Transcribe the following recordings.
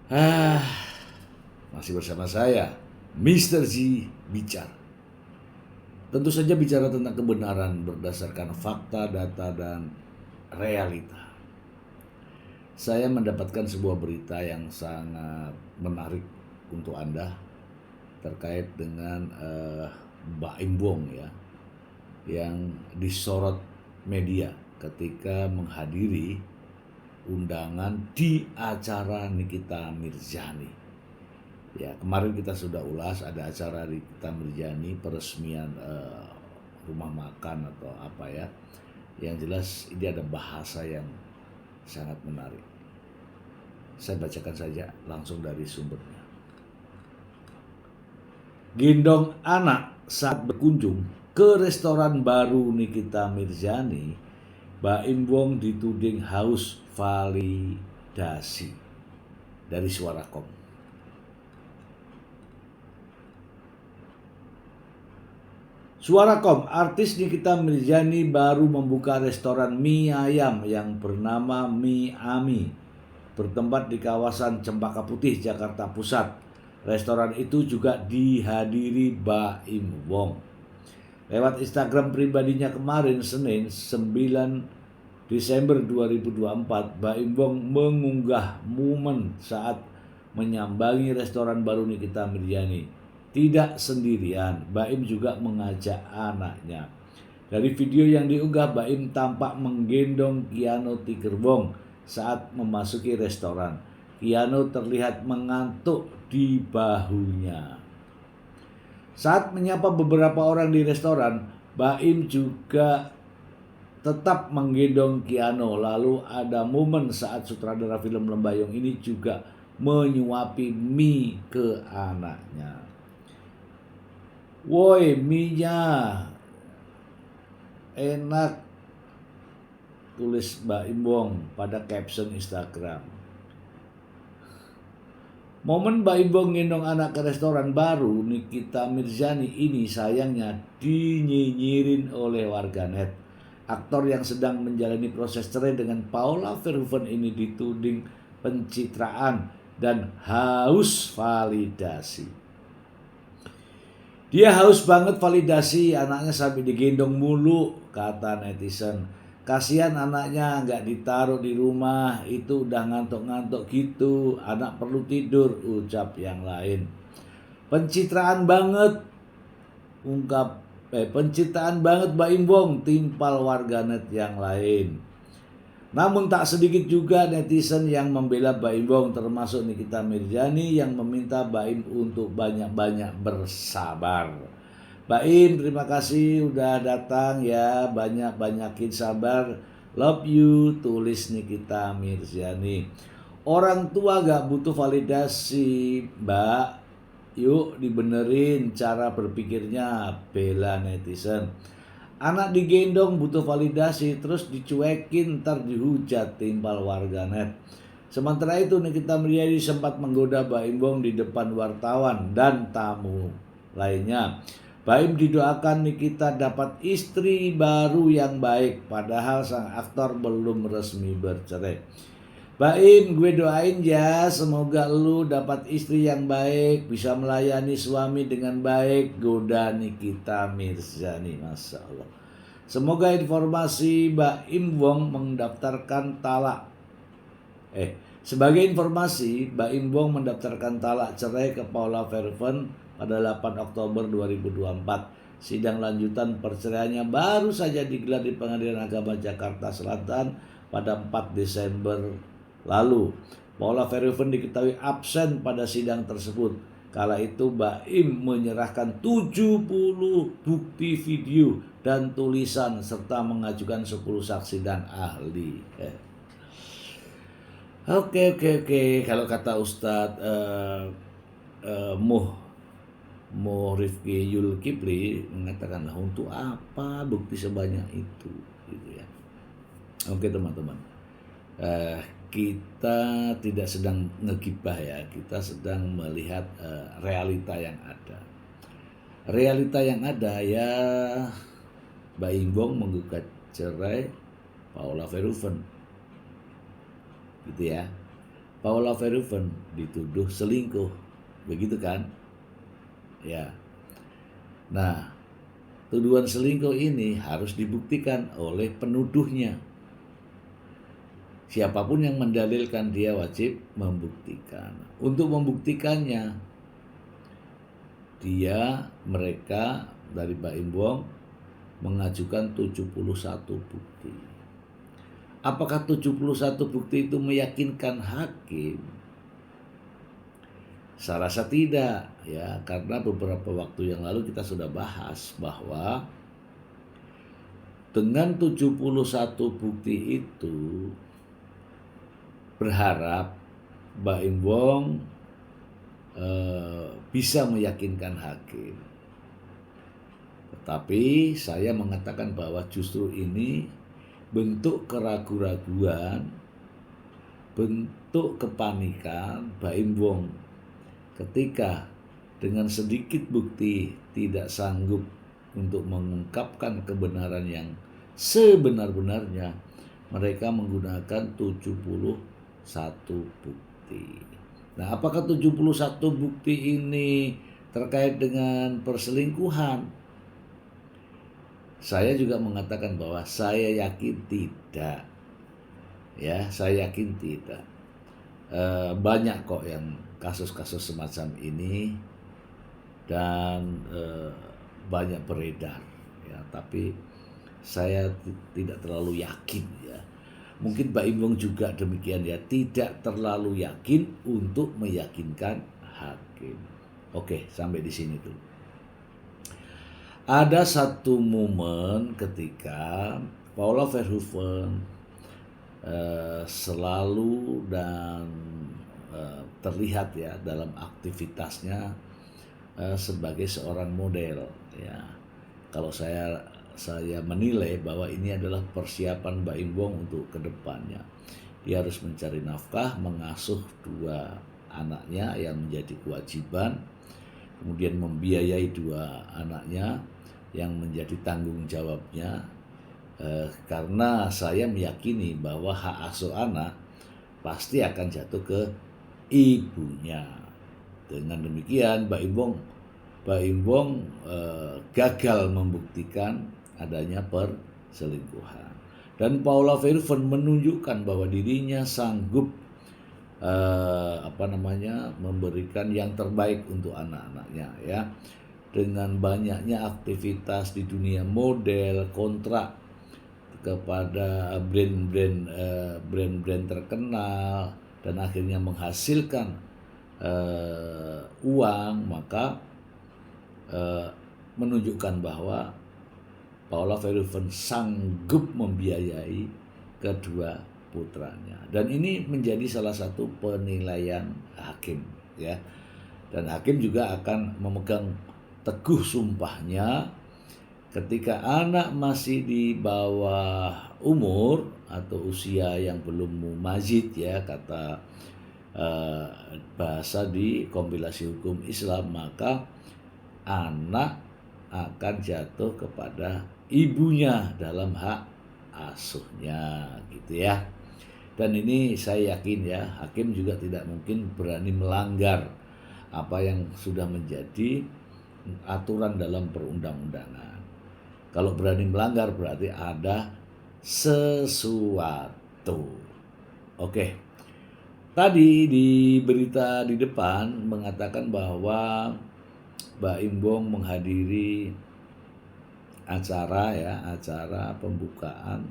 Ah, masih bersama saya, Mr. Z bicara. Tentu saja bicara tentang kebenaran berdasarkan fakta, data, dan realita. Saya mendapatkan sebuah berita yang sangat menarik untuk Anda terkait dengan Baim Wong ya, yang disorot media ketika menghadiri undangan di acara Nikita Mirzani. Ya, kemarin kita sudah ulas ada acara Nikita Mirzani peresmian rumah makan atau apa ya. Yang jelas ini ada bahasa yang sangat menarik. Saya bacakan saja langsung dari sumbernya. Gendong anak saat berkunjung ke restoran baru Nikita Mirzani, Baim Wong dituding haus validasi dari Suarakom. Suarakom, artis Nikita Mirzani baru membuka restoran mie ayam yang bernama Mie Ami, bertempat di kawasan Cempaka Putih, Jakarta Pusat. Restoran itu juga dihadiri Baim Wong. Lewat Instagram pribadinya kemarin, Senin 9 Desember 2024, Baim Wong mengunggah momen saat menyambangi restoran baru Nikita Mirzani. Tidak sendirian, Baim juga mengajak anaknya. Dari video yang diunggah, Baim tampak menggendong Keanu Tiger Wong saat memasuki restoran. Keanu terlihat mengantuk di bahunya. Saat menyapa beberapa orang di restoran, Baim juga tetap menggendong Keanu. Lalu ada momen saat sutradara film Lembayung ini juga menyuapi mie ke anaknya. Woi, mie-nya enak, tulis Baim Wong pada caption Instagram. Momen Baim Wong gendong anak ke restoran baru Nikita Mirzani ini sayangnya dinyinyirin oleh warganet. Aktor yang sedang menjalani proses cerai dengan Paula Verhoeven ini dituding pencitraan dan haus validasi. Dia haus banget validasi, anaknya sampai digendong mulu, kata netizen. Kasihan anaknya nggak ditaruh di rumah, itu udah ngantuk-ngantuk gitu, anak perlu tidur, ucap yang lain. Pencitraan banget, pencitraan banget Baim Wong, timpal warganet yang lain. Namun tak sedikit juga netizen yang membela Baim Wong, termasuk Nikita Mirzani yang meminta Baim untuk banyak-banyak bersabar. Baim, terima kasih udah datang ya, banyak-banyakin sabar. Love you, tulis Nikita Mirzani. Orang tua gak butuh validasi, Mbak. Yuk dibenerin cara berpikirnya, bela netizen. Anak digendong butuh validasi, terus dicuekin, ntar dihujat, timpal warganet. Sementara itu Nikita Mirzani sempat menggoda Baim Wong di depan wartawan dan tamu lainnya. Baim didoakan Nikita dapat istri baru yang baik, padahal sang aktor belum resmi bercerai. Baim, gue doain ya, semoga lu dapat istri yang baik, bisa melayani suami dengan baik, goda Nikita Mirzani, Masya Allah. Semoga informasi Baim Wong mendaftarkan talak. Sebagai informasi, Baim Wong mendaftarkan talak cerai ke Paula Verhoeven pada 8 Oktober 2024. Sidang lanjutan perceraiannya baru saja digelar di Pengadilan Agama Jakarta Selatan pada 4 Desember lalu. Paula Verhoeven diketahui absen pada sidang tersebut. Kala itu Baim menyerahkan 70 bukti video dan tulisan serta mengajukan 10 saksi dan ahli. Oke. Kalau kata Ustadz Muh Rifki Yulkipli mengatakan, untuk apa bukti sebanyak itu, gitu ya. Oke teman-teman, kita tidak sedang ngegibah ya, kita sedang melihat realita yang ada. Realita yang ada ya, Baim Wong menggugat cerai Paula Verhoeven, gitu ya. Paula Verhoeven dituduh selingkuh, begitu kan? Ya. Nah, tuduhan selingkuh ini harus dibuktikan oleh penuduhnya. Siapapun yang mendalilkan dia wajib membuktikan. Untuk membuktikannya, mereka dari Baim Wong mengajukan 71 bukti. Apakah 71 bukti itu meyakinkan hakim? Saya rasa tidak, ya, karena beberapa waktu yang lalu kita sudah bahas bahwa dengan 71 bukti itu berharap Baim Wong bisa meyakinkan hakim. Tetapi saya mengatakan bahwa justru ini bentuk keraguan-raguan, bentuk kepanikan Baim Wong ketika dengan sedikit bukti tidak sanggup untuk mengungkapkan kebenaran yang sebenar-benarnya, mereka menggunakan 71 bukti. Nah, apakah 71 bukti ini terkait dengan perselingkuhan? Saya juga mengatakan bahwa saya yakin tidak. Ya, saya yakin tidak. Banyak kok yang kasus-kasus semacam ini dan banyak beredar, ya, tapi saya tidak terlalu yakin, ya. Mungkin Baim Wong juga demikian, ya, tidak terlalu yakin untuk meyakinkan hakim. Oke, sampai di sini dulu. Ada satu momen ketika Paula Verhoeven selalu dan terlihat, ya, dalam aktivitasnya sebagai seorang model, ya. Kalau saya menilai bahwa ini adalah persiapan Baim Wong untuk kedepannya. Dia harus mencari nafkah, mengasuh 2 anaknya yang menjadi kewajiban, kemudian membiayai 2 anaknya yang menjadi tanggung jawabnya. Karena saya meyakini bahwa hak asuh anak pasti akan jatuh ke ibunya. Dengan demikian Baim Wong gagal membuktikan adanya perselingkuhan. Dan Paula Verhoeven menunjukkan bahwa dirinya sanggup memberikan yang terbaik untuk anak-anaknya, ya. Dengan banyaknya aktivitas di dunia model, kontrak kepada brand-brand terkenal, dan akhirnya menghasilkan uang, maka menunjukkan bahwa Paula Verhoeven sanggup membiayai kedua putranya, dan ini menjadi salah satu penilaian hakim, ya. Dan hakim juga akan memegang teguh sumpahnya ketika anak masih di bawah umur atau usia yang belum mumazid, ya, kata bahasa di kompilasi hukum Islam, maka anak akan jatuh kepada ibunya dalam hak asuhnya, gitu, ya. Dan ini saya yakin, ya, hakim juga tidak mungkin berani melanggar apa yang sudah menjadi aturan dalam perundang-undangan. Kalau berani melanggar berarti ada sesuatu. Oke. Tadi di berita di depan mengatakan bahwa Baim Wong menghadiri acara pembukaan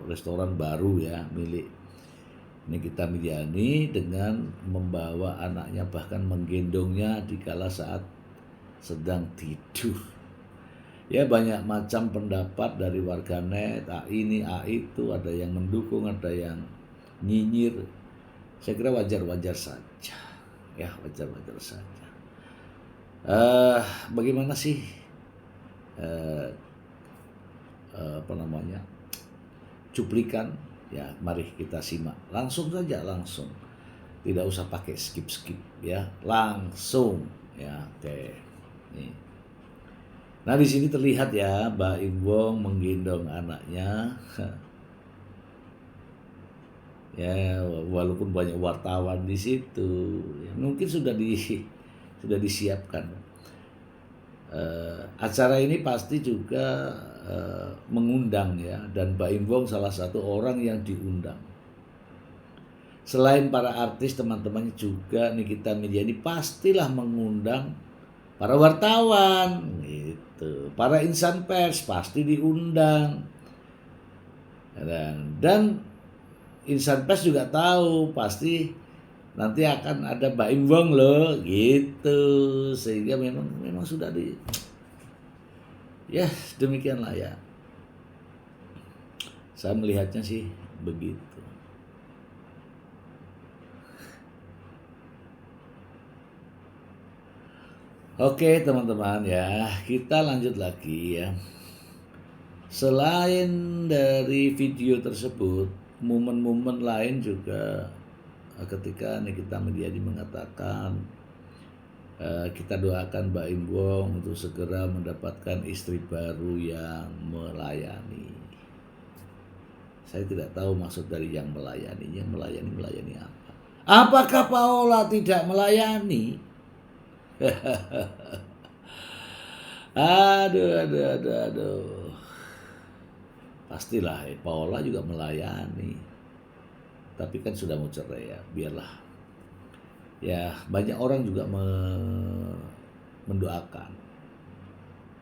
restoran baru, ya, milik Nikita Mirzani dengan membawa anaknya, bahkan menggendongnya di kala saat sedang tidur. Ya, banyak macam pendapat dari warganet, ini, itu, ada yang mendukung, ada yang nyinyir. Saya kira wajar-wajar saja, ya, wajar-wajar saja. Bagaimana sih cuplikan, ya, mari kita simak langsung saja, tidak usah pakai skip, ya, langsung, ya. Oke, nih. Nah, di sini terlihat, ya, Baim Wong menggendong anaknya Ya, walaupun banyak wartawan di situ, ya, mungkin sudah disiapkan. Acara ini pasti juga mengundang ya, dan Baim Wong salah satu orang yang diundang. Selain para artis, teman-temannya juga Nikita Mirzani pastilah mengundang para wartawan gitu. Para insan pers pasti diundang. Dan insan pers juga tahu pasti nanti akan ada Baim Wong loh gitu, sehingga memang sudah ya demikianlah ya, saya melihatnya sih begitu. Oke teman-teman ya, kita lanjut lagi ya. Selain dari video tersebut, momen-momen lain juga ketika Nikita Mirzani mengatakan kita doakan Baim Wong untuk segera mendapatkan istri baru yang melayani. Saya tidak tahu maksud dari yang melayani apa. Apakah Paula tidak melayani? Aduh. Pastilah Paula juga melayani. Tapi kan sudah mau cerai ya, biarlah. Ya, banyak orang juga mendoakan.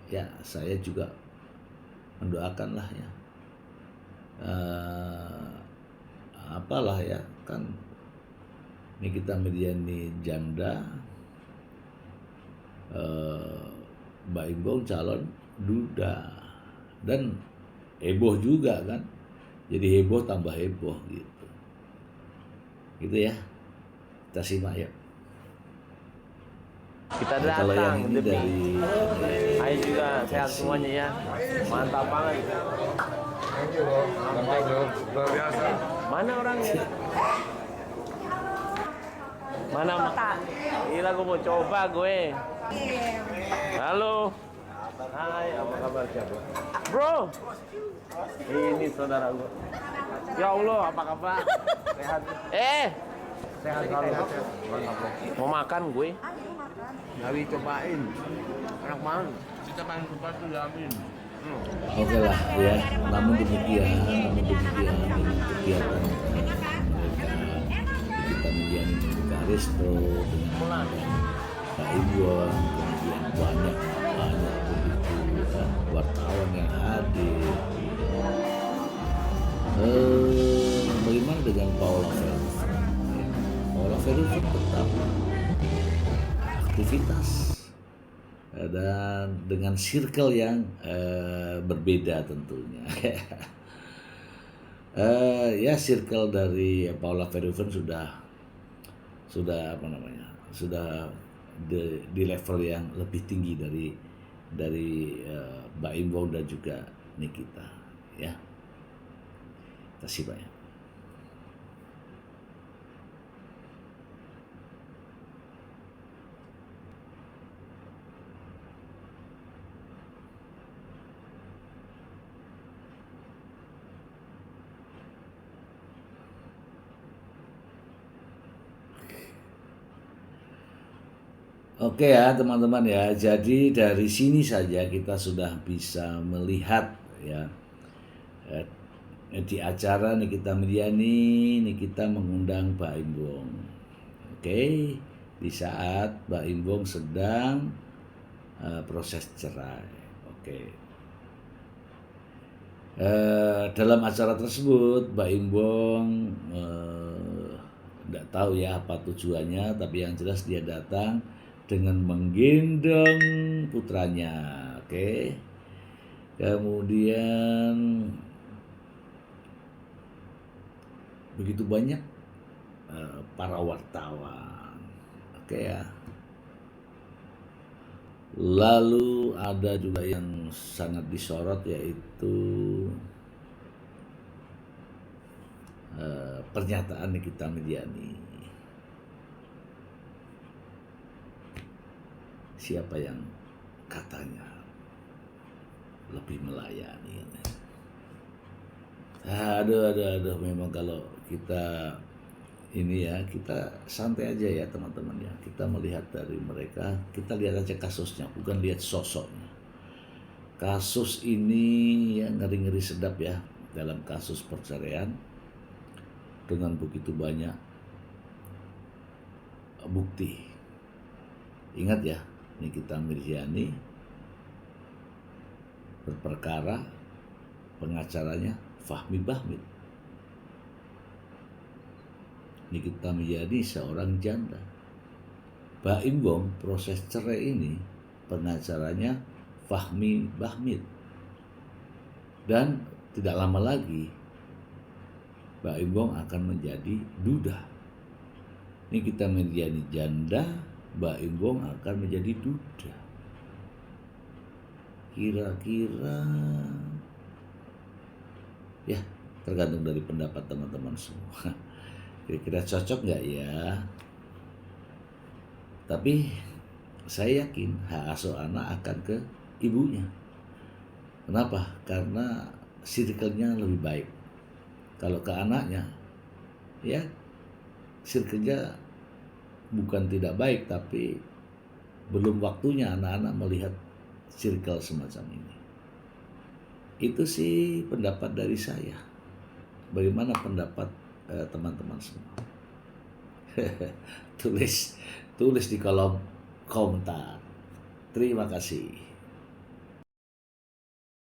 Ya, saya juga mendoakan lah ya. Apalah ya, kan Nikita Mirzani janda, Baim Wong calon duda, dan heboh juga kan, jadi heboh tambah heboh gitu ya. Kita simak ya. Kita Nah, kalau yang datang ini dari Ayo juga sehat semuanya ya. Mantap banget. Luar biasa. Mana orangnya? Mana? Gila gue mau coba gue. Halo. Hai, apa kabar siapa? Bro. Ini saudara gue. Ya Allah, apa kabar? Sehat. Sehat selalu. Mau makan gue? Nawi cobain. Enak banget. Kita main kupat tuh jamin. Oke lah ya, namun demikian dengan kegiatan mereka Nikita Mirzani membuka resto dengan Baim Wong, kemudian banyak begitu wartawan yang hadir. Bagaimana dengan Paula Verhoeven? Paula Verhoeven tetap aktivitas dan dengan circle yang berbeda tentunya. Ya, circle dari Paula Verhoeven sudah di level yang lebih tinggi dari Baim Wong dan juga Nikita ya. Terima kasih banyak. Oke ya teman-teman ya, jadi dari sini saja kita sudah bisa melihat ya di acara Nikita Mirzani, Nikita mengundang Baim Wong. Oke, di saat Baim Wong sedang proses cerai. Oke. Dalam acara tersebut Baim Wong tidak tahu ya apa tujuannya, tapi yang jelas dia datang dengan menggendong putranya. Oke. Kemudian begitu banyak para wartawan. Oke ya. Lalu ada juga yang sangat disorot, yaitu pernyataan Nikita Mirzani. Siapa yang katanya lebih melayani? Aduh, memang kalau kita ini ya, kita santai aja ya teman-teman ya. Kita melihat dari mereka, kita lihat aja kasusnya, bukan lihat sosoknya. Kasus ini ya ngeri-ngeri sedap ya, dalam kasus perceraian dengan begitu banyak bukti. Ingat ya, Nikita Mirzani berperkara, pengacaranya Fahmi Bahmid. Nikita Mirzani seorang janda. Baim Wong proses cerai ini pengacaranya Fahmi Bahmid. Dan tidak lama lagi Baim Wong akan menjadi duda. Nikita Mirzani janda, Baim Wong akan menjadi duda. Kira-kira ya tergantung dari pendapat teman-teman semua. Kira-kira cocok nggak ya? Tapi saya yakin hak asuh anak akan ke ibunya. Kenapa? Karena circle-nya lebih baik. Kalau ke anaknya, ya circle-nya bukan tidak baik, tapi belum waktunya anak-anak melihat circle semacam ini. Itu sih pendapat dari saya. Bagaimana pendapat teman-teman semua? tulis di kolom komentar. Terima kasih.